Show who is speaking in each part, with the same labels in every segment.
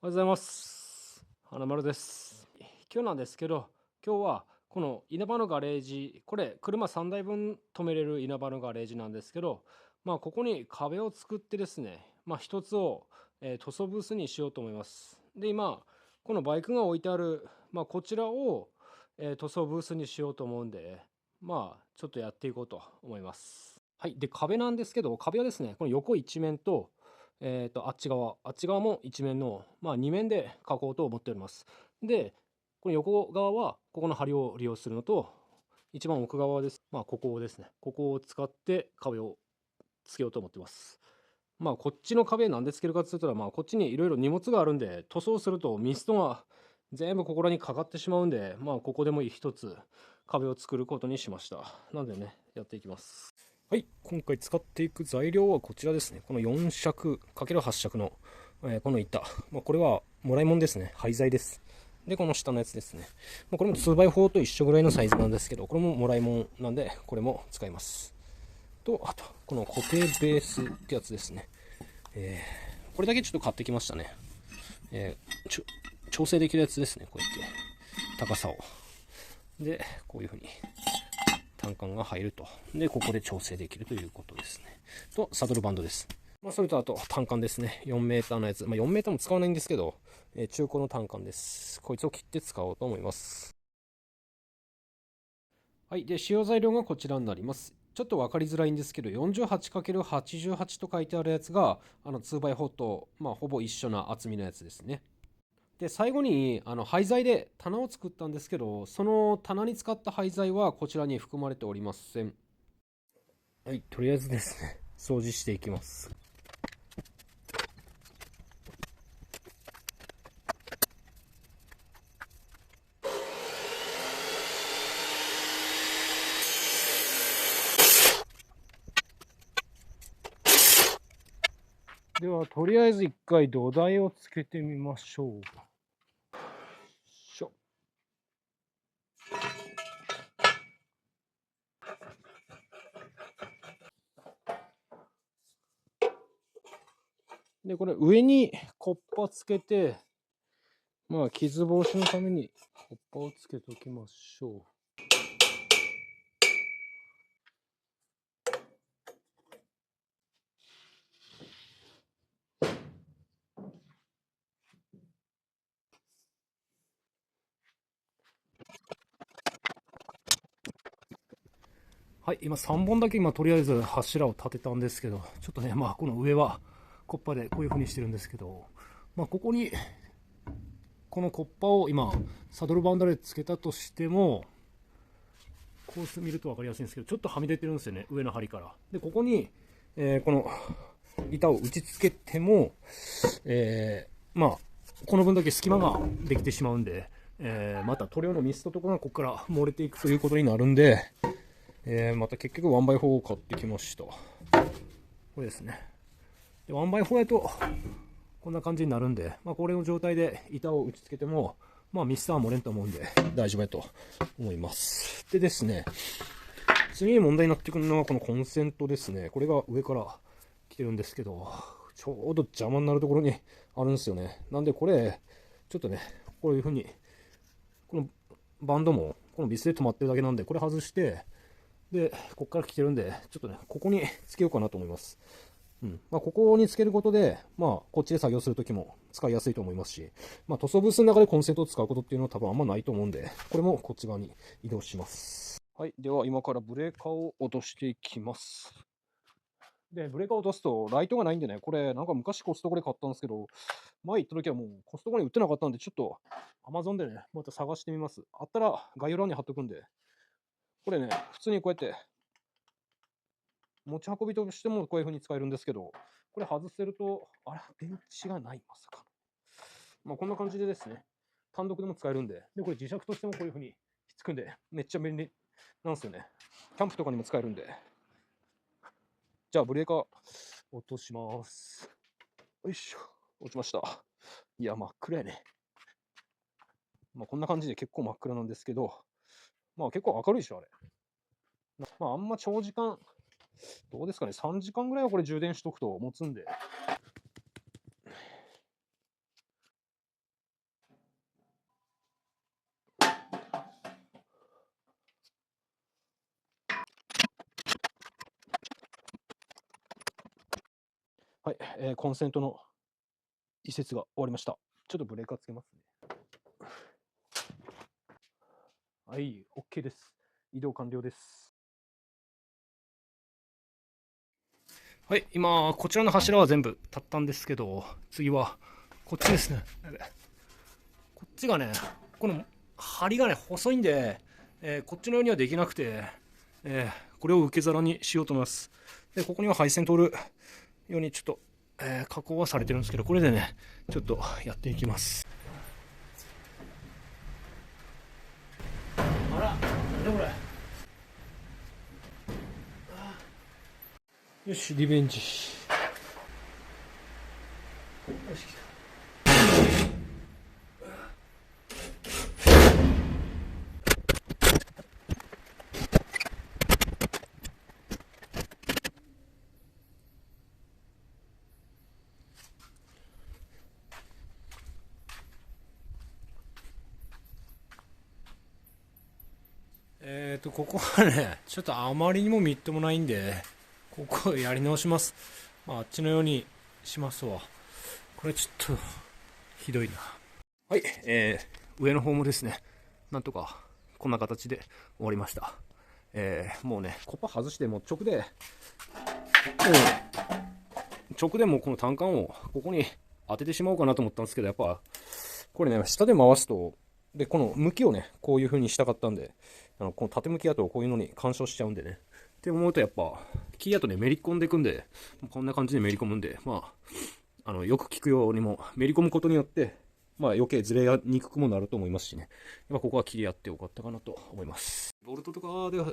Speaker 1: おはようございます。花丸です。今日なんですけど、今日はこの稲葉のガレージ、これ車3台分止めれる稲葉のガレージなんですけど、ここに壁を作ってですね、一つを、塗装ブースにしようと思います。で、今、このバイクが置いてある、こちらを、塗装ブースにしようと思うんで、ちょっとやっていこうと思います。はい。で、壁なんですけど、壁はですね、この横一面と、あっち側も一面の、2面で描こうと思っております。で、この横側は、ここの梁を利用するのと、一番奥側です。ここですね。ここを使って壁をつけようと思ってます。こっちの壁なんでつけるかって言ったら、こっちにいろいろ荷物があるんで、塗装するとミストが全部ここらにかかってしまうんで、ここでも一つ壁を作ることにしました。なんでね、やっていきます。はい、今回使っていく材料はこちらですね。この4尺 ×8 尺の、この板。これはもらい物ですね。廃材です。で、この下のやつですね。これも 2x4 と一緒ぐらいのサイズなんですけど、これももらい物なんで、これも使います。と、あと、この固定ベースってやつですね。これだけちょっと買ってきましたね。調整できるやつですね。こうやって。高さを。で、こういう風に単管が入ると。で、ここで調整できるということですね。と、サドルバンドです。それとあと、単管ですね。4メーターのやつ。4メーターも使わないんですけど、中古の単管です。こいつを切って使おうと思います。はい。で、使用材料がこちらになります。ちょっと分かりづらいんですけど、48×88 と書いてあるやつが、2x4 と、ほぼ一緒な厚みのやつですね。で、最後に、廃材で棚を作ったんですけど、その棚に使った廃材はこちらに含まれておりません。はい、とりあえずですね、掃除していきます。では、とりあえず一回土台をつけてみましょう。しょ。で、これ上にコッパつけて、傷防止のためにコッパをつけておきましょう。はい、今3本だけとりあえず柱を立てたんですけど、ちょっとね、この上はコッパでこういう風にしてるんですけど、ここにこのコッパを今サドルバンドでつけたとしても、こう見ると分かりやすいんですけど、ちょっとはみ出てるんですよね、上の梁から。で、ここに、この板を打ち付けても、この分だけ隙間ができてしまうんで、また塗料のミストとかがここから漏れていくということになるんで、また結局 1x4 を買ってきました。これですね。で 1x4 やと、こんな感じになるんで、これの状態で板を打ち付けても、ミスターは漏れんと思うんで、大丈夫やと思います。でですね、次に問題になってくるのはこのコンセントですね。これが上から来てるんですけど、ちょうど邪魔になるところにあるんですよね。なんでこれ、ちょっとね、こういう風に、このバンドも、このビスで止まってるだけなんで、これ外して、で、こっから来てるんで、ちょっとね、ここにつけようかなと思います。ここにつけることで、こっちで作業するときも使いやすいと思いますし、塗装ブースの中でコンセントを使うことっていうのは多分あんまないと思うんで、これもこっち側に移動します。はい。では、今からブレーカーを落としていきます。で、ブレーカーを落とすと、ライトがないんでね、これ、なんか昔コストコで買ったんですけど、前行った時はもうコストコに売ってなかったんで、ちょっと Amazon でね、また探してみます。あったら概要欄に貼っとくんで、これね、普通にこうやって持ち運びとしてもこういう風に使えるんですけど、これ外せると、あら、電池がない、まさか。こんな感じでですね、単独でも使えるんで、で、これ磁石としてもこういう風にひっつくんで、めっちゃ便利なんですよね。キャンプとかにも使えるんで。じゃあ、ブレーカー落とします。よいしょ。落ちました。いや、真っ暗やね。こんな感じで結構真っ暗なんですけど、結構明るいでしょ、あれ。あんま長時間、どうですかね、3時間ぐらいはこれ充電しとくと持つんで、はい、コンセントの移設が終わりました。ちょっとブレーカーつけますね。はい、OK です。移動完了です。はい、今、こちらの柱は全部立ったんですけど、次は、こっちですね。こっちがね、この梁がね、細いんで、こっちのようにはできなくて、これを受け皿にしようと思います。で、ここには配線通るようにちょっと、加工はされてるんですけど、これでね、ちょっとやっていきます。あら、なんだこれ。よし、リベンジ。よし、来た。ここはね、ちょっとあまりにもみっともないんで、ここをやり直します。まあ、あっちのようにしますわ。これちょっと、ひどいな。はい、上の方もですね、なんとか、こんな形で終わりました。もうね、コッパ外してもう直でもこの単管をここに当ててしまおうかなと思ったんですけど、やっぱ、これね、下で回すと、で、この向きをね、こういう風にしたかったんで、この縦向きだとこういうのに干渉しちゃうんでね。って思うとやっぱ、キーだとね、めり込んでいくんで、こんな感じでめり込むんで、まあ、よく聞くようにも、めり込むことによって、まあ余計ずれにくくもなると思いますしね。やっぱここは切り合ってよかったかなと思います。ボルトとかで、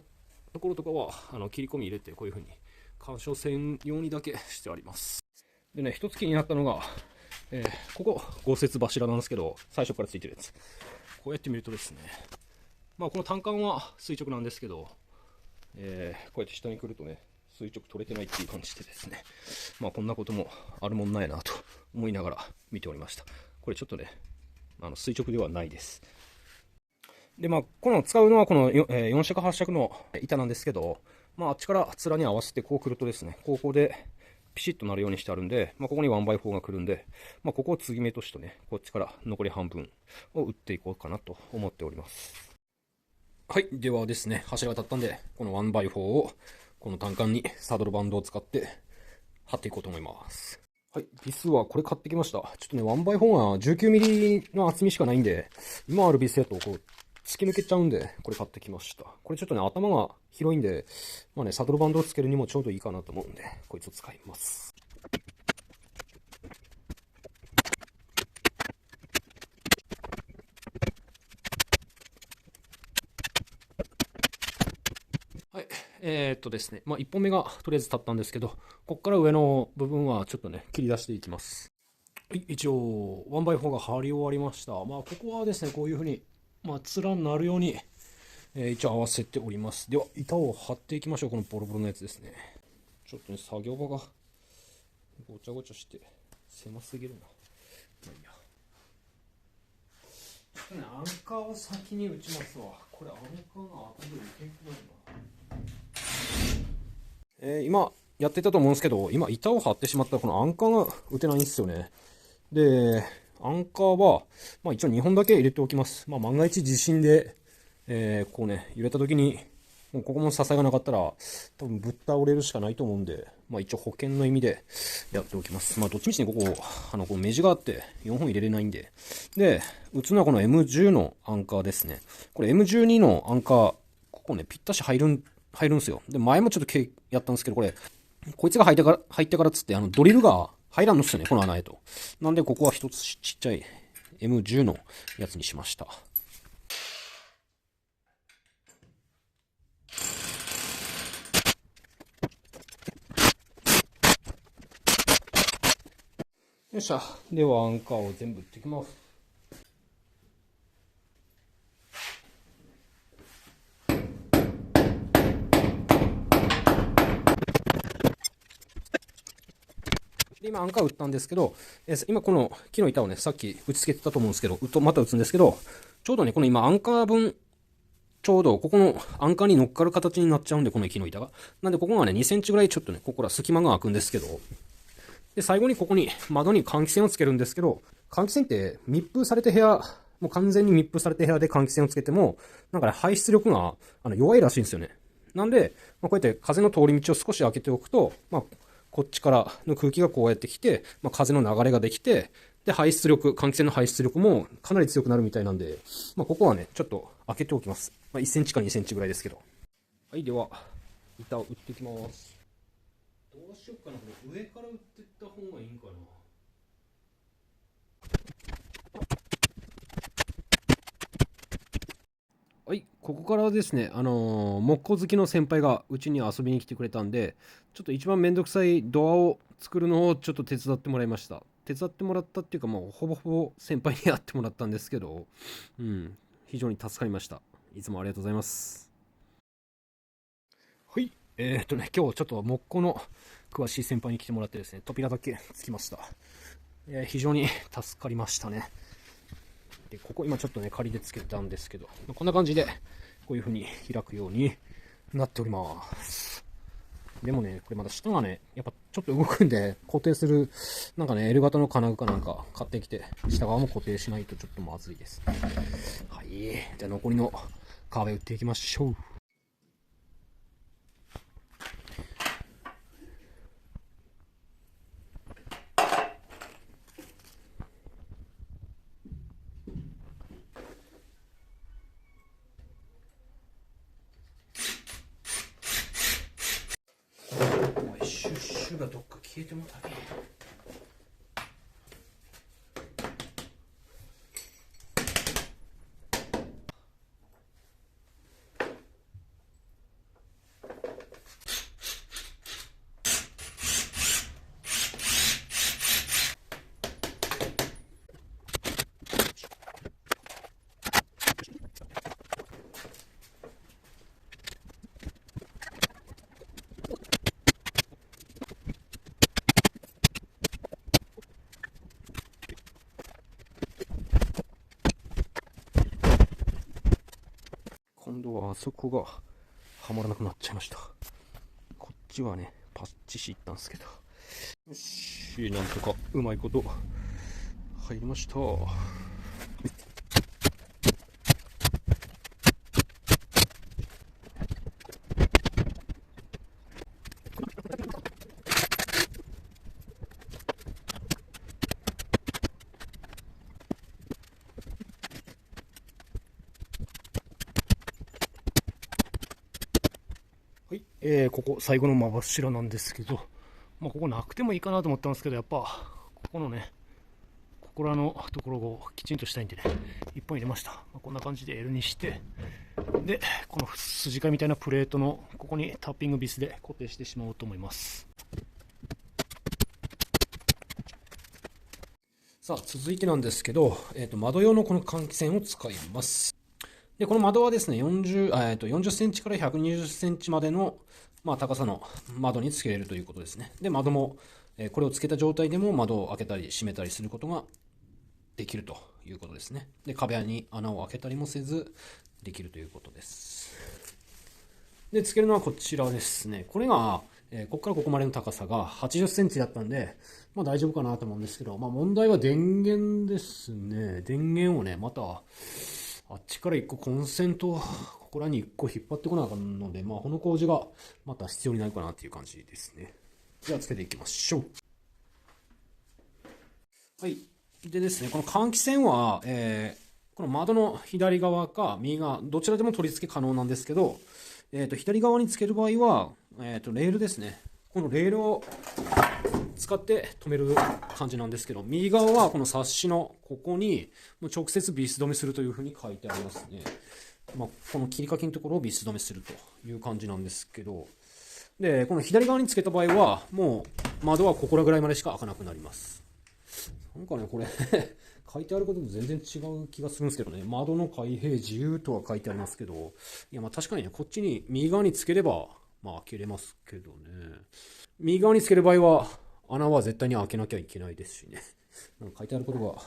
Speaker 1: ところとかは、切り込み入れてこういう風に、干渉線用にだけしてあります。でね、一つ気になったのが、ここ、豪雪柱なんですけど、最初からついてるやつ。こうやって見るとですね、まあこの単管は垂直なんですけど、こうやって下に来るとね、垂直取れてないっていう感じでですね、まあこんなこともあるもんないなと思いながら見ておりました。これちょっとね、垂直ではないです。で、まあこの使うのはこの4尺8尺の板なんですけど、まああっちから面に合わせてこう来るとですね、ここでピシッとなるようにしてあるんで、まあここに 1x4 が来るんで、まあここを継ぎ目としてね、こっちから残り半分を打っていこうかなと思っております。はい。ではですね、柱が立ったんで、この 1x4 を、この単管にサドルバンドを使って貼っていこうと思います。はい。ビスはこれ買ってきました。ちょっとね、1x4 は 19mm の厚みしかないんで、今あるビスやとこう、突き抜けちゃうんで、これ買ってきました。これちょっとね、頭が広いんで、まあね、サドルバンドをつけるにもちょうどいいかなと思うんで、こいつを使います。はい。ですね。まあ、1本目がとりあえず立ったんですけど、こっから上の部分はちょっとね、切り出していきます。はい、一応、1x4 が貼り終わりました。まあ、ここはですね、こういうふうに、まあ、面になるように、一応合わせております。では、板を貼っていきましょう。このボロボロのやつですね。ちょっとね、作業場がごちゃごちゃして狭すぎるな。まあいいや。アンカーを先に打ちますわ。これアンカーが後で打てんくなるな。今やってたと思うんですけど、今板を張ってしまったらこのアンカーが打てないんですよね。で、アンカーは、まあ一応2本だけ入れておきます。まあ万が一地震で、こうね、揺れた時に、もうここも支えがなかったら、多分ぶっ倒れるしかないと思うんで、まあ一応保険の意味でやっておきます。まあどっちみちにここ、この目地があって4本入れれないんで。で、打つのはこの M10 のアンカーですね。これ M12 のアンカー、ここね、ぴったし入るんですよ。で、前もちょっとやったんですけど、こいつが入ってからっつって、ドリルが入らんのっすよね、この穴へと。なんでここは一つちっちゃい M10 のやつにしました。よっしゃ。ではアンカーを全部打っていきます。で今アンカー打ったんですけど、今この木の板をね、さっき打ち付けてたと思うんですけど、また打つんですけど、ちょうどね、この今アンカー分、ちょうどここのアンカーに乗っかる形になっちゃうんで、この木の板が。なんでここがね、2センチぐらいちょっとね、ここら隙間が空くんですけど、で、最後にここに窓に換気扇をつけるんですけど、換気扇って密封された部屋、もう完全に密封された部屋で換気扇をつけても、なんかね、排出力が弱いらしいんですよね。なんで、こうやって風の通り道を少し開けておくと、こっちからの空気がこうやってきて、風の流れができて、で、排出力、換気扇の排出力もかなり強くなるみたいなんで、ここはね、ちょっと開けておきます。1センチか2センチぐらいですけど。はい、では、板を打っていきます。どうしようかな、これ上から打っていった方がいいんかな。はい、ここからですね、木工好きの先輩がうちに遊びに来てくれたんで、ちょっと一番めんどくさいドアを作るのをちょっと手伝ってもらいました。手伝ってもらったっていうか、もうほぼほぼ先輩にやってもらったんですけど、非常に助かりました。いつもありがとうございます。はい、今日ちょっと木工の詳しい先輩に来てもらってですね、扉だけつきました。非常に助かりましたね。で、ここ今ちょっとね、仮でつけたんですけど、こんな感じで、こういう風に開くようになっております。でもね、これまだ下がね、やっぱちょっと動くんで、固定する、なんかね、L 型の金具かなんか買ってきて、下側も固定しないとちょっとまずいです。はい。じゃあ残りの壁打っていきましょう。シュッシュがどっか消えてもたね。今度はあそこがはまらなくなっちゃいました。こっちはね、パッチしいったんですけど。よし、なんとかうまいこと入りました。はい、ここ最後の真柱なんですけど、ここなくてもいいかなと思ったんですけど、やっぱここのね、ここらのところをきちんとしたいんでね、1本入れました。こんな感じで L にして、で、この筋交いみたいなプレートのここにタッピングビスで固定してしまおうと思います。さあ、続いてなんですけど、窓用のこの換気扇を使います。で、この窓はですね、40センチから120センチまでの、高さの窓につけれるということですね。で、窓も、これをつけた状態でも窓を開けたり閉めたりすることができるということですね。で、壁に穴を開けたりもせず、できるということです。で、つけるのはこちらですね。これが、ここからここまでの高さが80センチだったんで、大丈夫かなと思うんですけど、問題は電源ですね。電源をね、また、あっちから1個コンセント、ここらに1個引っ張ってこなあかんので、この工事がまた必要になるかなっていう感じですね。じゃあつけていきましょう。はい。でですね、この換気扇は、この窓の左側か右側、どちらでも取り付け可能なんですけど、左側につける場合は、レールですね。このレールを使って止める感じなんですけど、右側はこのサッシのここに直接ビス止めするというふうに書いてありますね。この切り欠きのところをビス止めするという感じなんですけど、で、この左側につけた場合は、もう窓はここらぐらいまでしか開かなくなります。なんかね、これ書いてあることと全然違う気がするんですけどね。窓の開閉自由とは書いてありますけど、いや確かにね、こっちに右側につければ、開けれますけどね。右側につける場合は、穴は絶対に開けなきゃいけないですしね。なんか書いてあることが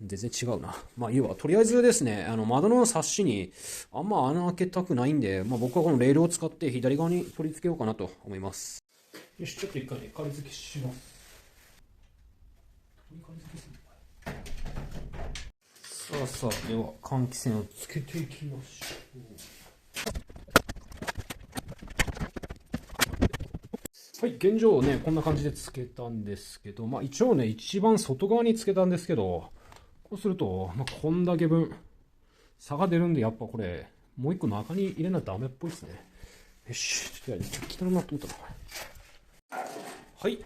Speaker 1: 全然違うな。いいわ。とりあえずですね、窓のサッシにあんま穴開けたくないんで、僕はこのレールを使って左側に取り付けようかなと思います。よし、ちょっと一回ね、仮付けします。さあさあ、では換気扇をつけていきましょう。はい、現状ね、こんな感じでつけたんですけど、一応ね、一番外側につけたんですけど、こうすると、こんだけ分差が出るんで、やっぱこれ、もう一個中に入れないとダメっぽいですね。よし、ちょっと汚いなと思ったな、これ。はい、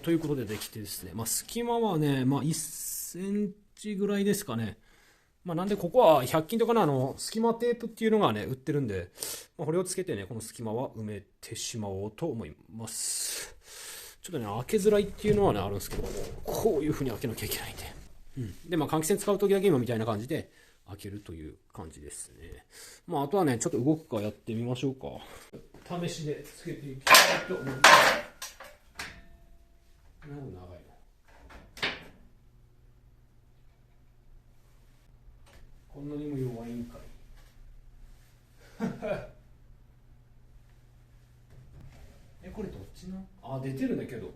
Speaker 1: ということでできてですね、隙間はね、1センチぐらいですかね。なんでここは100均とかの隙間テープっていうのがね、売ってるんで、これをつけてね、この隙間は埋めてしまおうと思います。ちょっとね、開けづらいっていうのはね、あるんですけど、こういう風に開けなきゃいけないんで。で、換気扇使うときだけ今みたいな感じで開けるという感じですね。あとはね、ちょっと動くかやってみましょうか。試しでつけていきたいと思います。長いな。こんなにも弱いんかい。これどっちな？出てるんだけど。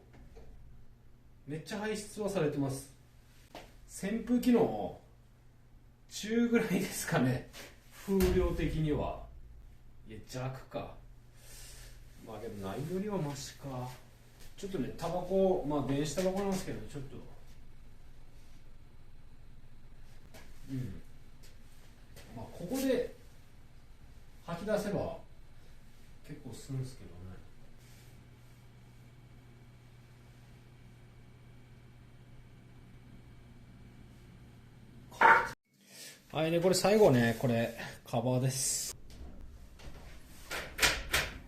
Speaker 1: めっちゃ排出はされてます。扇風機の中ぐらいですかね。風量的には。いや、弱か。けどないよりはマシか。ちょっとね、タバコ、電子タバコなんですけど、ちょっと。ここで吐き出せば結構するんですけどね。はい、でこれ最後ね、これカバーです。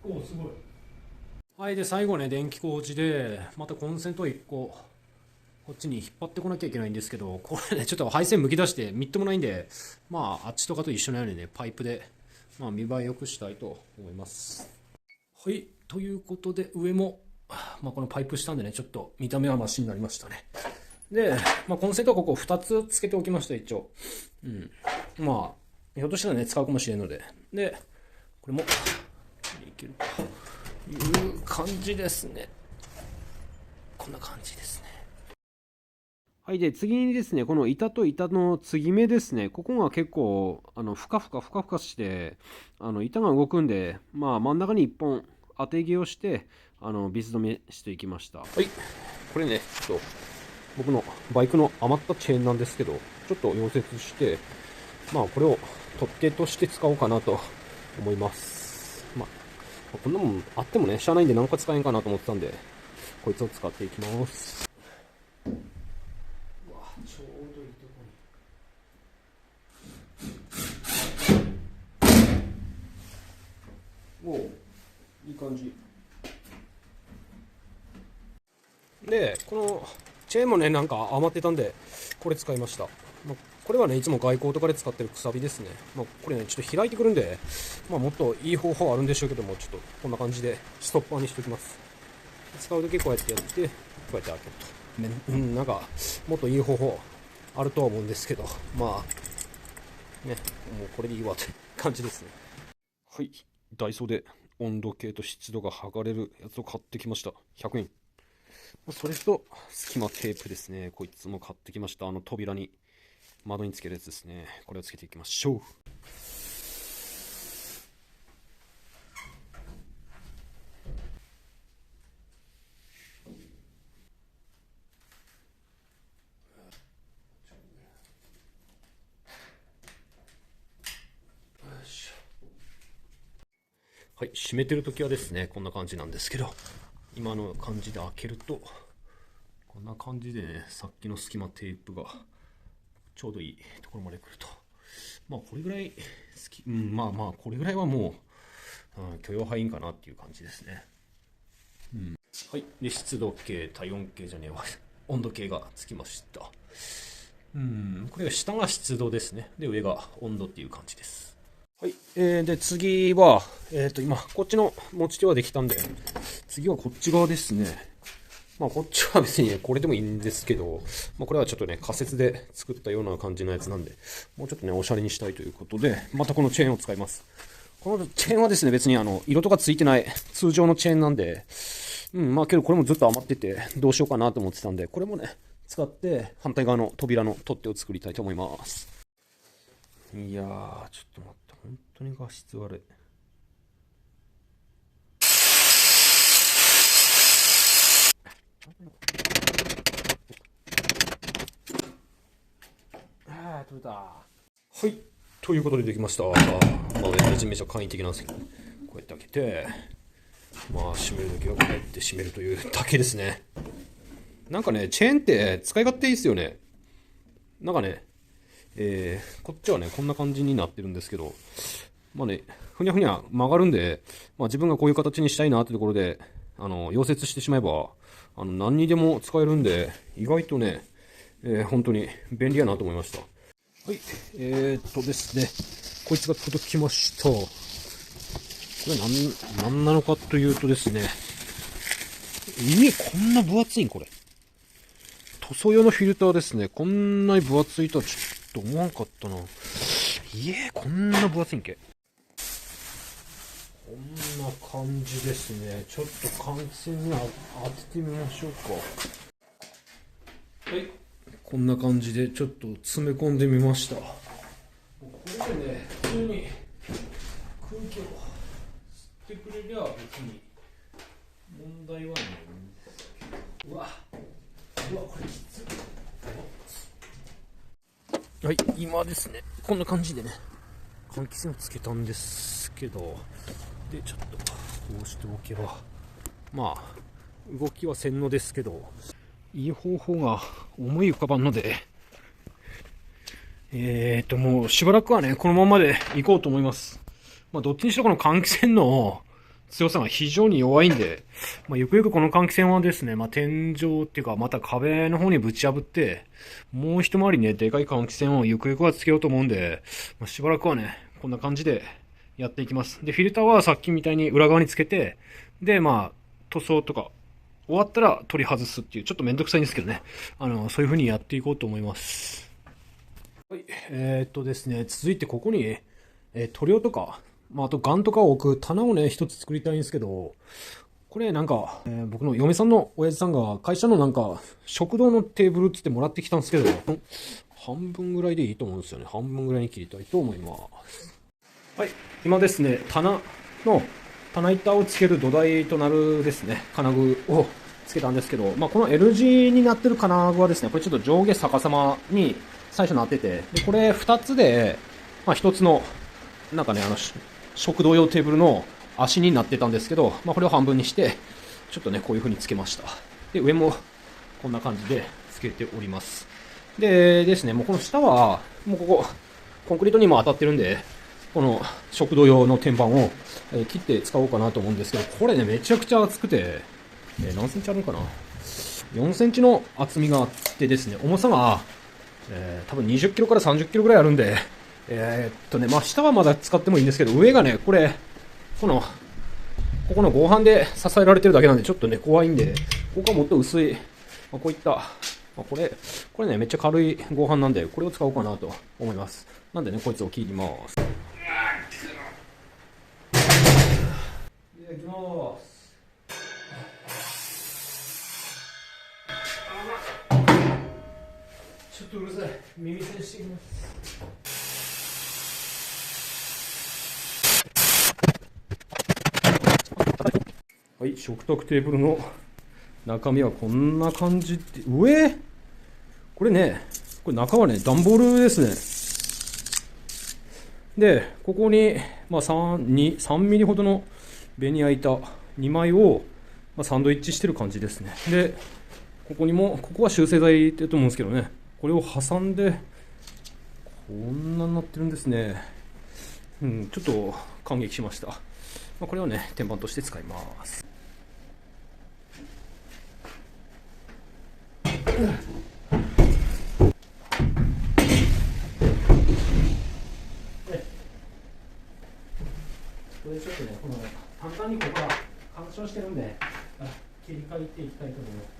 Speaker 1: おお、すごい。はい、で最後ね、電気工事でまたコンセント1個こっちに引っ張ってこなきゃいけないんですけど、これね、ちょっと配線むき出してみっともないんで、あっちとかと一緒のようにね、パイプで、見栄え良くしたいと思います。はい、ということで、上も、このパイプしたんでね、ちょっと見た目はマシになりましたね。で、コンセントはここ2つつけておきました、一応。ひょっとしたらね、使うかもしれんので。で、これも、いけるという感じですね。こんな感じですね。はい。で、次にですね、この板と板の継ぎ目ですね、ここが結構、ふかふかして、板が動くんで、真ん中に1本当て木をして、ビス止めしていきました。はい。これね、ちょっと、僕のバイクの余ったチェーンなんですけど、ちょっと溶接して、これを取っ手として使おうかなと思います。こんなもんあってもね、しゃあないんで何か使えんかなと思ってたんで、こいつを使っていきます。ちょうどいいとこに。おお、いい感じ。で、このチェーンもね、なんか余ってたんで、これ使いました。これはね、いつも外交とかで使ってるくさびですね。これね、ちょっと開いてくるんで、もっといい方法あるんでしょうけども、ちょっとこんな感じでストッパーにしておきます。使うときこうやってやって、こうやって開けると。なんか、もっといい方法あるとは思うんですけど、ね、もうこれでいいわって感じですね。はい、ダイソーで温度計と湿度が測れるやつを買ってきました。100円。それと、隙間テープですね。こいつも買ってきました。扉に、窓につけるやつですね。これをつけていきましょう。はい、閉めてるときはですね、こんな感じなんですけど、今の感じで開けると、こんな感じでね、さっきの隙間テープがちょうどいいところまで来ると。これぐらいこれぐらいはもう、許容範囲かなっていう感じですね。はい。で、湿度計、体温計じゃねえわ。温度計がつきました。これが下が湿度ですね。で、上が温度っていう感じです。はい。で、次は、今、こっちの持ち手はできたんで、次はこっち側ですね。こっちは別にこれでもいいんですけど、これはちょっとね、仮設で作ったような感じのやつなんで、もうちょっとね、おしゃれにしたいということで、またこのチェーンを使います。このチェーンはですね、別に色とかついてない通常のチェーンなんで、けどこれもずっと余ってて、どうしようかなと思ってたんで、これもね、
Speaker 2: 使って反対側の扉の取っ手を作りたいと思います。いやー、ちょっと待って、本当に画質悪い。取れた。はい、ということでできました。めちゃめちゃ簡易的なんですけど、こうやって開けて、閉めるときはこうやって閉めるというだけですね。なんかね、チェーンって使い勝手いいですよね。なんかね、こっちはね、こんな感じになってるんですけど、ふにゃふにゃ曲がるんで、自分がこういう形にしたいなってところで、溶接してしまえば、何にでも使えるんで、意外とね、本当に便利やなと思いました。はい、ですね、こいつが届きました。これ何なのかというとですね、こんな分厚いんこれ。塗装用のフィルターですね。こんなに分厚いとはちょっと思わんかったな。こんな分厚いんけ。こんな感じですね。ちょっと換気扇に当ててみましょうか。はい。こんな感じでちょっと詰め込んでみました。これでね、普通に空気を吸ってくれりゃ別に問題はないんですけど。うわ、これきつい。はい、今ですね、こんな感じでね、換気扇をつけたんですけど、で、ちょっとこうしておけば、動きはせんのですけど、いい方法が思い浮かばんので、もうしばらくはね、このままで行こうと思います。どっちにしろこの換気扇の強さが非常に弱いんで、ゆくゆくこの換気扇はですね、天井っていうか、また壁の方にぶち破って、もう一回りね、でかい換気扇をゆくゆくはつけようと思うんで、しばらくはね、こんな感じでやっていきます。で、フィルターはさっきみたいに裏側につけて、で、塗装とか、終わったら取り外すっていう、ちょっとめんどくさいんですけどね、そういう風にやっていこうと思います。はい、ですね、続いてここに、塗料とか、あとガンとかを置く棚をね、一つ作りたいんですけど、これなんか、僕の嫁さんの親父さんが会社のなんか、食堂のテーブルって言ってもらってきたんですけど、半分ぐらいでいいと思うんですよね。半分ぐらいに切りたいと思います。はい、今ですね、棚板をつける土台となるですね、金具をつけたんですけど、この L 字になってる金具はですね、これちょっと上下逆さまに最初なってて、で、これ2つで、1つの、なんかね、食堂用テーブルの足になってたんですけど、これを半分にして、ちょっとね、こういう風につけました。で、上もこんな感じでつけております。でですね、もうこの下は、もうここ、コンクリートにも当たってるんで、この食堂用の天板を切って使おうかなと思うんですけど、これね、めちゃくちゃ厚くて、何センチあるのかな ?4 センチの厚みがあってですね、重さが、多分20キロから30キロぐらいあるんで、下はまだ使ってもいいんですけど、上がね、ここの合板で支えられてるだけなんで、ちょっとね、怖いんで、ここはもっと薄い、こういった、これね、めっちゃ軽い合板なんで、これを使おうかなと思います。なんでね、こいつを切ります。いきます。ちょっとうるさい。耳栓していきます。はい、食卓テーブルの中身はこんな感じで、これね、これ中はね、段ボールですね。で、ここに、3ミリほどのベニヤ板2枚を、サンドイッチしてる感じですね。で、ここは修正剤だと思うんですけどね。これを挟んで、こんなになってるんですね。ちょっと感激しました。これをね、天板として使います。これちょっとね、簡単にここから干渉してるんで、切り替えていきたいと思います。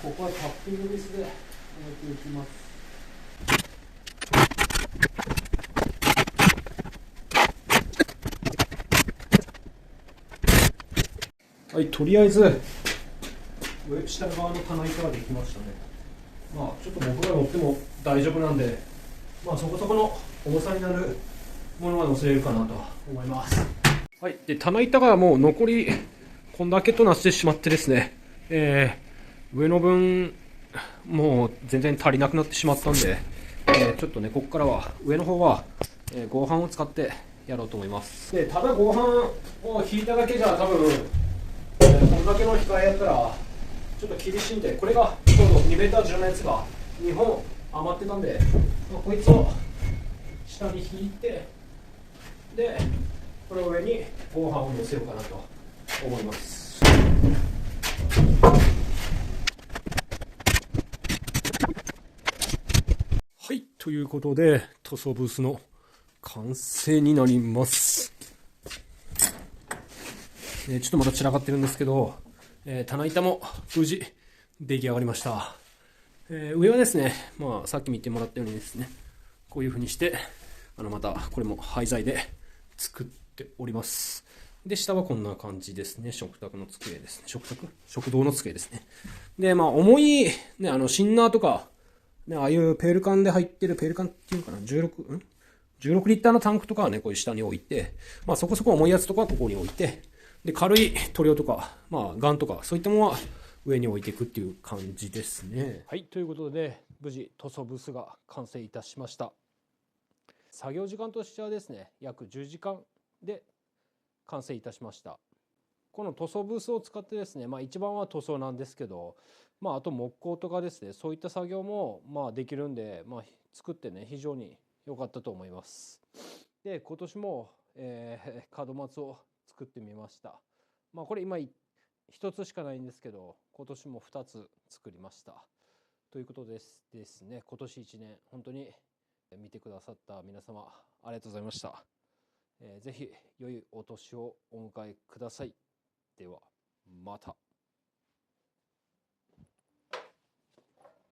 Speaker 2: ここはタッピングミスで置いていきます。はい、とりあえず下側の棚板ができましたね。まあちょっと僕が乗っても大丈夫なんで、まあそこそこの重さになるものは乗せれるかなと思います。はい、で棚板がもう残りこんだけとなってしまってですね、上の分もう全然足りなくなってしまったんで、ちょっとねここからは上の方は、合板を使ってやろうと思います。でただ合板を引いただけじゃ多分、こんだけの控えやったらちょっと厳しいんで、これがちょうど 2m10 のやつが2本余ってたんで、まあ、こいつを下に引いて、でこれを上に合板を乗せようかなと思います。はい、ということで塗装ブースの完成になります。ちょっとまだ散らかってるんですけど、棚板も無事出来上がりました。上はですね、まあ、さっき見てもらったようにですね、こういう風にしてまたこれも廃材で作っております。で下はこんな感じですね。食卓の机ですね。食堂の机ですね。でまあ重いね、シンナーとかね、ああいうペール缶で入ってる、ペール缶っていうかな、16リッターのタンクとかはね、こういう下に置いて、まあそこそこ重いやつとかはここに置いて、で、軽い塗料とか、まあガンとか、そういったものは上に置いていくっていう感じですね。はい、ということで、無事塗装ブースが完成いたしました。作業時間としてはですね、約10時間で完成いたしました。この塗装ブースを使ってですね、まあ一番は塗装なんですけど、まああと木工とかですね、そういった作業もまあできるんで、まあ作ってね、非常に良かったと思います。で、今年も、門松を作ってみました。まあこれ今一つしかないんですけど、今年も2つ作りました。ということですね、今年1年本当に見てくださった皆様ありがとうございました。ぜひ良いお年をお迎えください。ではまた。